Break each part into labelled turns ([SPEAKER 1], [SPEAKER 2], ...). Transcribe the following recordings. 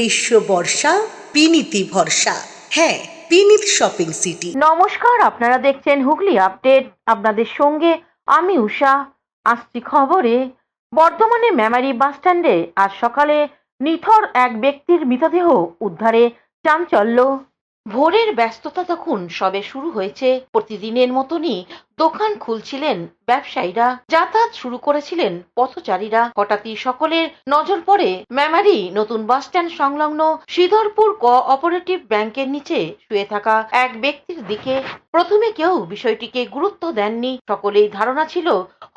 [SPEAKER 1] গ্রীষ্ম বর্ষা বিনীতি ভরসা। হ্যাঁ, বিনীত শপিং সিটি।
[SPEAKER 2] নমস্কার, আপনারা দেখছেন হুগলি আপডেট। আপনাদের সঙ্গে আমি উষা। আসছি খবরে। বর্ধমানে মেমারি বাসস্ট্যান্ডে আজ সকালে নিথর এক ব্যক্তির মৃতদেহ উদ্ধারে চাঞ্চল্য। ভোরের ব্যস্ততা তখন সবে শুরু হয়েছে। প্রতিদিনের মতনই দোকান খুলছিলেন ব্যবসায়ীরা, যাতায়াত শুরু করেছিলেন পথচারীরা। হঠাৎই সকলের নজর পড়ে মেমারি নতুন বাসস্ট্যান্ড সংলগ্ন শ্রীধরপুর কোঅপারেটিভ ব্যাংকের নিচে শুয়ে থাকা এক ব্যক্তির দিকে। প্রথমে কেউ বিষয়টিকে গুরুত্ব দেননি। সকলেই ধারণা ছিল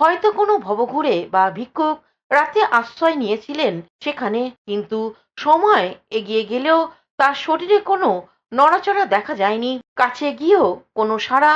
[SPEAKER 2] হয়তো কোনো ভবঘুরে বা ভিক্ষুক রাতে আশ্রয় নিয়েছিলেন সেখানে। কিন্তু সময় এগিয়ে গেলেও তার শরীরে কোনো নড়াচড়া দেখা যায়নি। কাছে গিয়েও কোনো সাড়া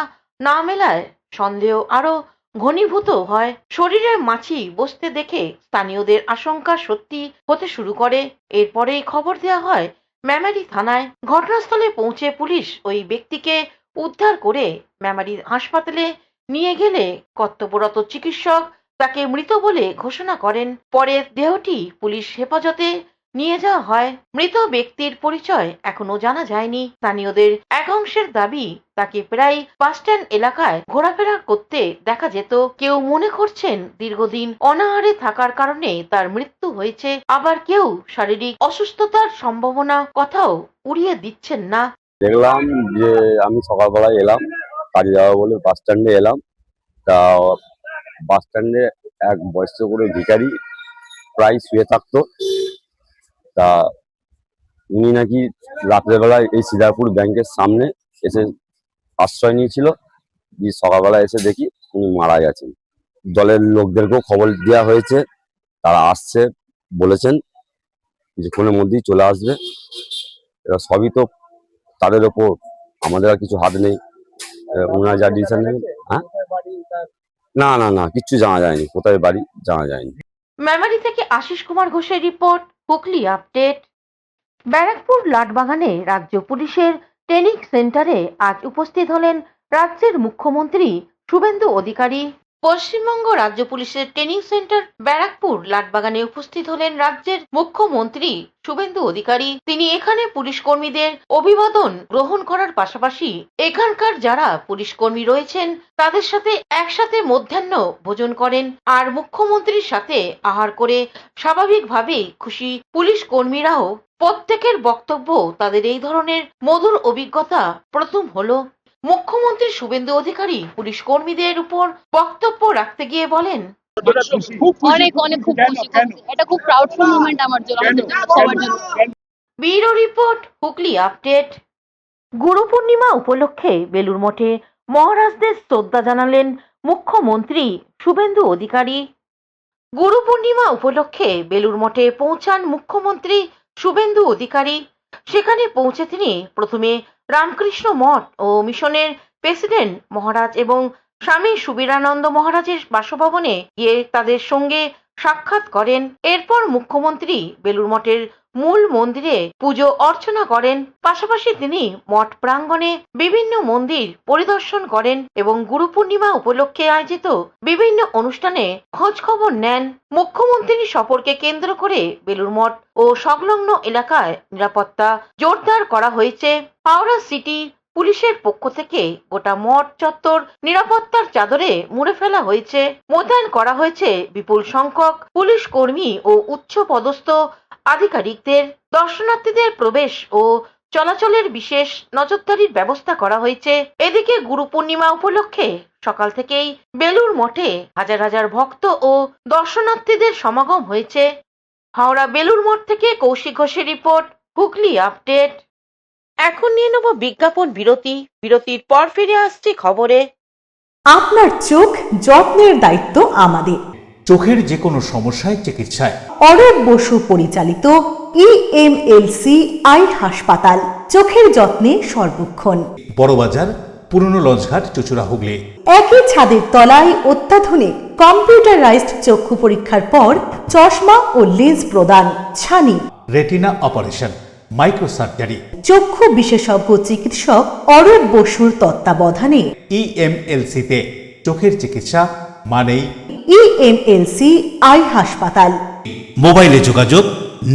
[SPEAKER 2] না মেলায় সন্দেহ আরো ঘনীভূত হয়। শরীরের মাছি বসতে দেখে স্থানীয়দের আশঙ্কা সত্যি হতে শুরু করে। এরপরেই খবর দেওয়া হয় মেমারি থানায়। ঘটনাস্থলে পৌঁছে পুলিশ ওই ব্যক্তিকে উদ্ধার করে মেমারি হাসপাতালে নিয়ে গেলে কর্তব্যরত চিকিৎসক তাকে মৃত বলে ঘোষণা করেন। পরে দেহটি পুলিশ হেফাজতে নিয়ে যাওয়া হয়। মৃত ব্যক্তির পরিচয় এখনো জানা যায়নি। স্থানীয়দের এক অংশের দাবি, তাকে প্রায় বাসস্ট্যান্ড এলাকায় ঘোরাফেরা করতে দেখা যেত। কেউ মনে করছেন দীর্ঘদিন অনাহারে থাকার কারণে তার মৃত্যু হয়েছে, আবার কেউ শারীরিক অসুস্থতার সম্ভাবনা কথাও উড়িয়ে দিচ্ছেন না।
[SPEAKER 3] দেখলাম যে আমি সকালবেলায় এলাম, কাজে যাবো বলে বাস স্ট্যান্ডে এলাম। তা বাস স্ট্যান্ডে এক বয়স্ক করে ভিখারি প্রায় শুয়ে থাকতো। তা উনি নাকি রাত্রেবেলায় এই শ্রীধরপুর ব্যাংকের সামনে এসে আশ্রয় নিয়েছিল। যে সকালবেলা এসে দেখি উনি মারা গেছেন। দলের লোকদেরকেও খবর দেওয়া হয়েছে, তারা আসছে, বলেছেন কিছুক্ষণের মধ্যেই চলে আসবে। এরা সবই তো তাদের ওপর, আমাদের আর কিছু হাত নেই। ওনারা যা ডিসিশন নেবেন। হ্যাঁ, না না না, কিচ্ছু জানা যায়নি, কোথায় বাড়ি জানা যায়নি।
[SPEAKER 2] মেমারি থেকে আশিস কুমার ঘোষের রিপোর্ট, হুগলি আপডেট। ব্যারাকপুর লাটবাগানে রাজ্য পুলিশের ট্রেনিং সেন্টারে আজ উপস্থিত হলেন রাজ্যের মুখ্যমন্ত্রী শুভেন্দু অধিকারী। পশ্চিমবঙ্গ রাজ্য পুলিশের ট্রেনিং সেন্টার ব্যারাকপুর লাটবাগানে উপস্থিত হলেন রাজ্যের মুখ্যমন্ত্রী শুভেন্দু অধিকারী। তিনি এখানে পুলিশ কর্মীদের অভিবাদন গ্রহণ করার পাশাপাশি এখানকার যারা পুলিশ কর্মী রয়েছেন তাদের সাথে একসাথে মধ্যাহ্ন ভোজন করেন। আর মুখ্যমন্ত্রীর সাথে আহার করে স্বাভাবিকভাবেই খুশি পুলিশ কর্মীরাও। প্রত্যেকের বক্তব্য তাদের এই ধরনের মধুর অভিজ্ঞতা প্রথম হলো। মুখ্যমন্ত্রী শুভেন্দু অধিকারী পুলিশ কর্মীদের উপর বক্তব্য রাখতে গিয়ে বলেন,
[SPEAKER 4] অনেক অনেক খুব খুশি, এটা খুব প্রাউডফুল মোমেন্ট আমার জন্য, আমাদের জন্য, সবার জন্য।
[SPEAKER 2] Bureau report, Hooghly update. Guru Purnima উপলক্ষে বেলুর মঠে মহারাজদের শ্রদ্ধা জানালেন মুখ্যমন্ত্রী শুভেন্দু অধিকারী। গুরু পূর্ণিমা উপলক্ষে বেলুর মঠে পৌঁছান মুখ্যমন্ত্রী শুভেন্দু অধিকারী। সেখানে পৌঁছে তিনি প্রথমে রামকৃষ্ণ মঠ ও মিশনের প্রেসিডেন্ট মহারাজ এবং স্বামী সুবীরানন্দ মহারাজের বাসভবনে গিয়ে তাদের সঙ্গে সাক্ষাৎ করেন। এরপর মুখ্যমন্ত্রী বেলুর মঠের মূল মন্দিরে পুজো অর্চনা করেন। পাশাপাশি তিনি মঠ প্রাঙ্গণে বিভিন্ন মন্দির পরিদর্শন করেন এবং গুরু পূর্ণিমা উপলক্ষে আয়োজিত বিভিন্ন অনুষ্ঠানে খোঁজ খবর নেন। মুখ্যমন্ত্রীর সফরকে কেন্দ্র করে বেলুর মঠ ও সংলগ্ন এলাকায় নিরাপত্তা জোরদার করা হয়েছে। হাওড়া সিটি পুলিশের পক্ষ থেকে গোটা মঠ চত্বর নিরাপত্তার চাদরে মুড়ে ফেলা হয়েছে। মোতায়েন করা হয়েছে বিপুল সংখ্যক পুলিশ কর্মী ও উচ্চ পদস্থ আধিকারিকদের। দর্শনার্থীদের প্রবেশ ও চলাচলের বিশেষ নজরদারির ব্যবস্থা করা হয়েছে। এদিকে গুরু পূর্ণিমা উপলক্ষে সকাল থেকেই বেলুর মঠে হাজার হাজার ভক্ত ও দর্শনার্থীদের সমাগম হয়েছে। হাওড়া বেলুর মঠ থেকে কৌশিক ঘোষের রিপোর্ট, হুগলি আপডেট। এখন নিয়ে নেব বিজ্ঞাপন বিরতি। বিরতির পর ফিরে আসছি খবরে।
[SPEAKER 5] আপনার চোখ যত্নের দায়িত্ব আমাদের।
[SPEAKER 6] চোখের যে কোনো সমস্যায় চিকিৎসায়
[SPEAKER 5] অরূপ বসু পরিচালিত ইএমএলসি আই হাসপাতাল, চোখের যত্নে সর্বক্ষণ।
[SPEAKER 6] বড়বাজার, পুরনো লঞ্চঘাট, চুচুড়া, হুগলি। একই
[SPEAKER 5] ছাদের তলায় অত্যাধুনিক কম্পিউটারাইজড চক্ষু পরীক্ষার পর চশমা ও লেন্স প্রদান। ছানি,
[SPEAKER 6] রেটিনা অপারেশন, মাইক্রো সার্জারি।
[SPEAKER 5] চক্ষু বিশেষজ্ঞ চিকিৎসক অরূপ বসুর তত্ত্বাবধানে
[SPEAKER 6] ইএমএলসিতে চোখের চিকিৎসা মানেই
[SPEAKER 5] ইএমএলসি আই হাসপাতাল।
[SPEAKER 6] মোবাইলে যোগাযোগ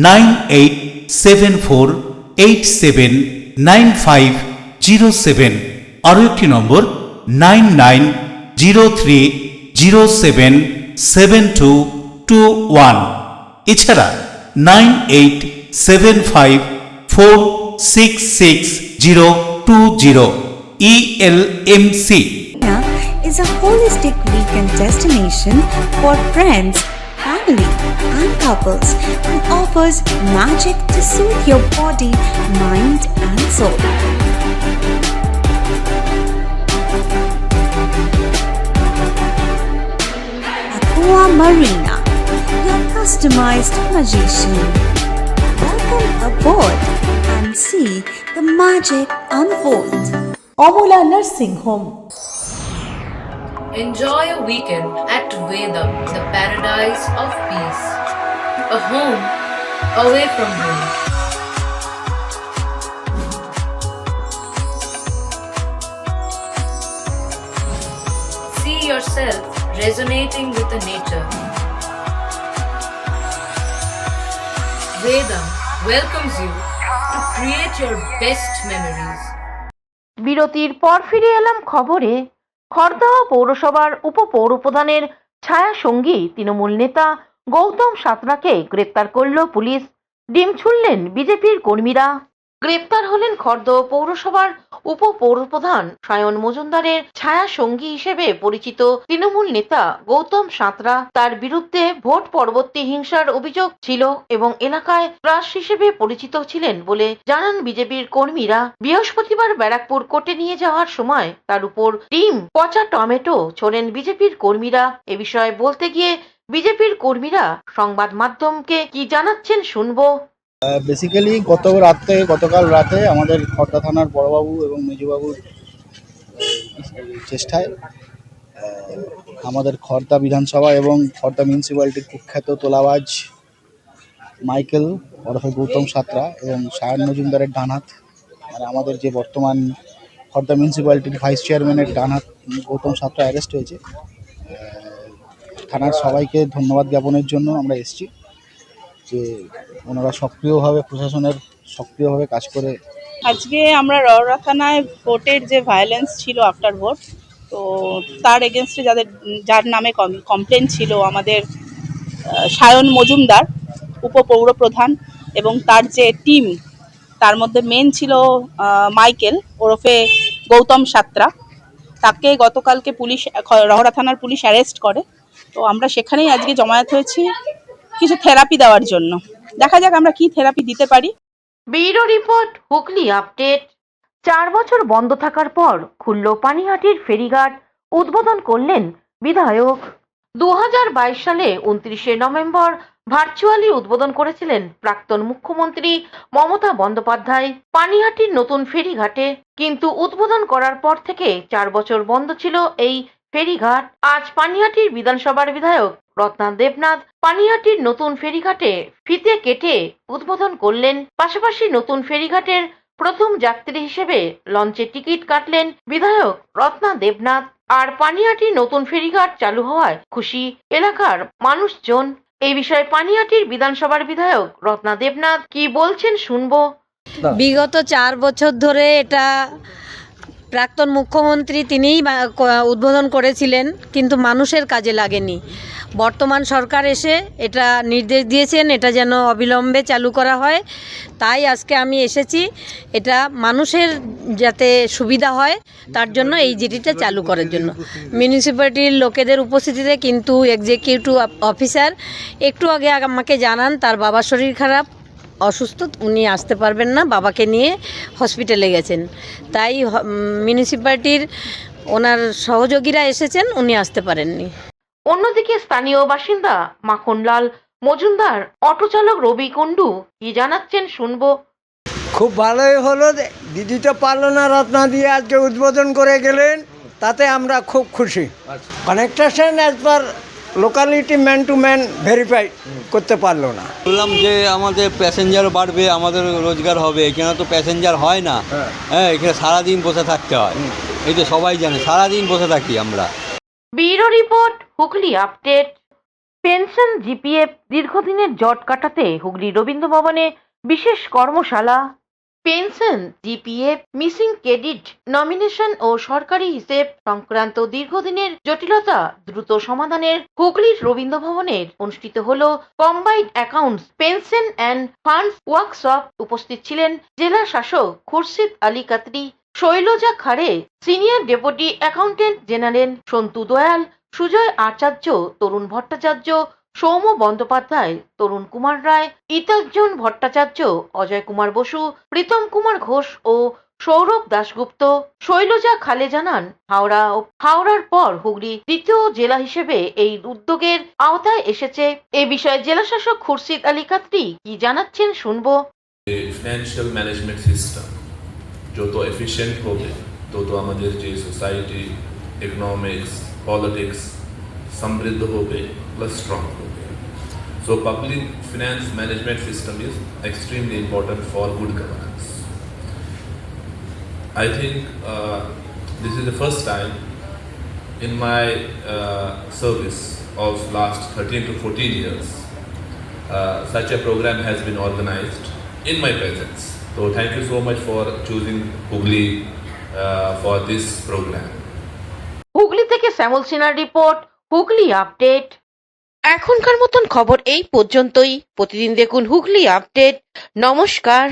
[SPEAKER 6] 98 94879507, আরও একটি নম্বর 9903077221, এছাড়া 9875466020 ELMC।
[SPEAKER 7] is a holistic weekend destination for friends, family, and couples and offers magic to soothe your body, mind, and soul. Aqua Marina, your customized magician. Welcome aboard and see the magic unfold.
[SPEAKER 5] Amala nursing home.
[SPEAKER 8] Enjoy a weekend at Vedam, the paradise of peace. A home away from home. See yourself resonating with the nature. Vedam welcomes you to create your best memories.
[SPEAKER 2] বিরতির পর ফিরে এলাম খবরে। খড়দহ পৌরসভার উপপৌরপ্রধানের ছায়া সঙ্গী তৃণমূল নেতা গৌতম সাঁতরাকে গ্রেপ্তার করল পুলিশ। ডিম ছুড়লেন বিজেপির কর্মীরা। গ্রেপ্তার হলেন খড়দহ পৌরসভার উপপৌরপ্রধান সায়ন মজুমদারের ছায়া সঙ্গী হিসেবে পরিচিত তৃণমূল নেতা গৌতম সাঁতরা। তার বিরুদ্ধে ভোট পরবর্তী হিংসার অভিযোগ ছিল এবং এলাকায় ত্রাস হিসেবে পরিচিত ছিলেন বলে জানান বিজেপির কর্মীরা। বৃহস্পতিবার ব্যারাকপুর কোর্টে নিয়ে যাওয়ার সময় তার উপর ডিম, পচা টমেটো ছোড়েন বিজেপির কর্মীরা। এ বিষয়ে বলতে গিয়ে বিজেপির কর্মীরা সংবাদ মাধ্যমকে কি জানাচ্ছেন শুনবো।
[SPEAKER 9] বেসিক্যালি গতকাল রাতে আমাদের খড়দা থানার বড়বাবু এবং মেজবাবুর চেষ্টায় আমাদের খড়দা বিধানসভা এবং খড়দা মিউনিসিপ্যালিটির কুখ্যাত তোলাবাজ মাইকেল ওরফে গৌতম সাঁতরা এবং সায়ন মজুমদারের ডানহাত, মানে আমাদের যে বর্তমান খড়দা মিউনিসিপ্যালিটির ভাইস চেয়ারম্যানের ডানহাত গৌতম সাঁতরা অ্যারেস্ট হয়েছে। থানার সবাইকে ধন্যবাদ জ্ঞাপনের জন্য আমরা এসেছি যে ওনারা প্রশাসনের সক্রিয়ভাবে কাজ করে।
[SPEAKER 10] আজকে আমরা রওরা থানায় ভোটের যে ভায়োলেন্স ছিল আফটার ভোট, তো তার এগেনস্টে যার নামে কমপ্লেন ছিল আমাদের সায়ন মজুমদার উপপৌরপ্রধান এবং তার যে টিম, তার মধ্যে মেন ছিল মাইকেল ওরফে গৌতম সাঁতরা। তাকে গতকালকে রওরা থানার পুলিশ অ্যারেস্ট করে। তো আমরা সেখানেই আজকে জমায়েত হয়েছি কিছু থেরাপি দেওয়ার জন্য। দেখা যাক আমরা কি থেরাপি দিতে পারি।
[SPEAKER 2] Bureau report, Hooghly update. 4 বছর বন্ধ থাকার পর খুলল পানিহাটির ফেরিঘাট, উদ্বোধন করলেন বিধায়ক। 2022 সালে 29শে নভেম্বর ভার্চুয়ালি উদ্বোধন করেছিলেন প্রাক্তন মুখ্যমন্ত্রী মমতা বন্দ্যোপাধ্যায় পানিহাটির নতুন ফেরিঘাটে। কিন্তু উদ্বোধন করার পর থেকে 4 বছর বন্ধ ছিল এই ফেরিঘাট। আজ পানিহাটির বিধানসভার বিধায়ক রত্না দেবনাথ পানিহাটির নতুন ফেরিঘাটে ফিতে কেটে উদ্বোধন করলেন। পাশাপাশি নতুন ফেরিঘাটের প্রথম যাত্রী হিসেবে লঞ্চে টিকিট কাটলেন বিধায়ক রত্না দেবনাথ। আর পানিহাটির নতুন ফেরিঘাট চালু হওয়ায় খুশি এলাকার মানুষজন। এই বিষয়ে পানিহাটির বিধানসভার বিধায়ক রত্না দেবনাথ কি বলছেন শুনবো।
[SPEAKER 11] বিগত 4 বছর ধরে এটা প্রাক্তন মুখ্যমন্ত্রী তিনিই উদ্বোধন করেছিলেন, কিন্তু মানুষের কাজে লাগেনি। বর্তমান সরকার এসে এটা নির্দেশ দিয়েছেন এটা যেন অবিলম্বে চালু করা হয়। তাই আজকে আমি এসেছি, এটা মানুষের যাতে সুবিধা হয় তার জন্য এই জেটিটা চালু করার জন্য। মিউনিসিপ্যালিটির লোকেদের উপস্থিতিতে কিন্তু এক্সিকিউটিভ অফিসার একটু আগে আমাকে জানান তার বাবার শরীর খারাপ, অসুস্থ, উনি আসতে পারবেন না, বাবাকে নিয়ে হসপিটালে গেছেন। তাই মিউনিসিপ্যালিটির ওনার সহযোগীরা এসেছেন, উনি আসতে পারেননি।
[SPEAKER 2] অন্যদিকে স্থানীয় বাসিন্দা মাখনলাল মজুমদার অটো চালক রবি কুণ্ডু কি জানাচ্ছেন শুনবো।
[SPEAKER 12] খুব ভালোই হলো, দিদি তো পারলো না, রত্না দিয়ে আজকে উদ্বোধন করে গেলেন, তাতে আমরা খুব খুশি। Connection as per locality man to man verify করতে পারলো না।
[SPEAKER 13] বললাম যে আমাদের প্যাসেঞ্জার বাড়বে, আমাদের রোজগার হবে। এখানে তো প্যাসেঞ্জার হয় না, হ্যাঁ, এখানে সারাদিন বসে থাকতে হয়, এই তো সবাই জানে, সারাদিন বসে থাকি আমরা।
[SPEAKER 2] Bureau report, Hooghly update. Pension GPF দীর্ঘদিনের জট কাটাতে হুগলি রবীন্দ্র ভবনে বিশেষ কর্মশালা, pension, GPF, missing credit, nomination ও সরকারি হিসেব সংক্রান্ত দীর্ঘদিনের জটিলতা দ্রুত সমাধানের হুগলির রবীন্দ্র ভবনের অনুষ্ঠিত হল combined accounts pension and funds workshop. উপস্থিত ছিলেন জেলা শাসক Khurshid Ali Katri, Shailaja Khade, senior deputy accountant general Santu Dayal, Sujay আচার্য, তরুণ ভট্টাচার্য, সৌম্য বন্দ্যোপাধ্যায়, তরুণ কুমার রায়, ইতর্জন ভট্টাচার্য, অজয় কুমার বসু, প্রীতম কুমার ঘোষ ও সৌরভ দাশগুপ্ত। শৈলজা খালে জানান, হাওড়ার পর হুগলি দ্বিতীয় জেলা হিসেবে এই উদ্যোগের আওতায় এসেছে। এ বিষয়ে জেলা শাসক খুরশিদ আলী কাতরি কি জানাচ্ছেন শুনবো।
[SPEAKER 14] ফাইন্যান্সিয়াল ম্যানেজমেন্ট সিস্টেম যত এফিশিয়েন্ট হবে তত আমাদের যে সোসাইটি, ইকোনমিক্স, পলিটিক্স সমৃদ্ধ হবে প্লাস স্ট্রং হবে। So public finance management system is extremely important for good governance. I think this is the first time in my service of last 13 to 14 years such a program has been organized in my presence. So thank you so much for choosing Hooghly for this program.
[SPEAKER 2] Hooghly থেকে শ্যামল সিনহার report, Hooghly update. এখনকার মতন খবর এই পর্যন্তই। প্রতিদিন দেখুন Hooghly update. নমস্কার।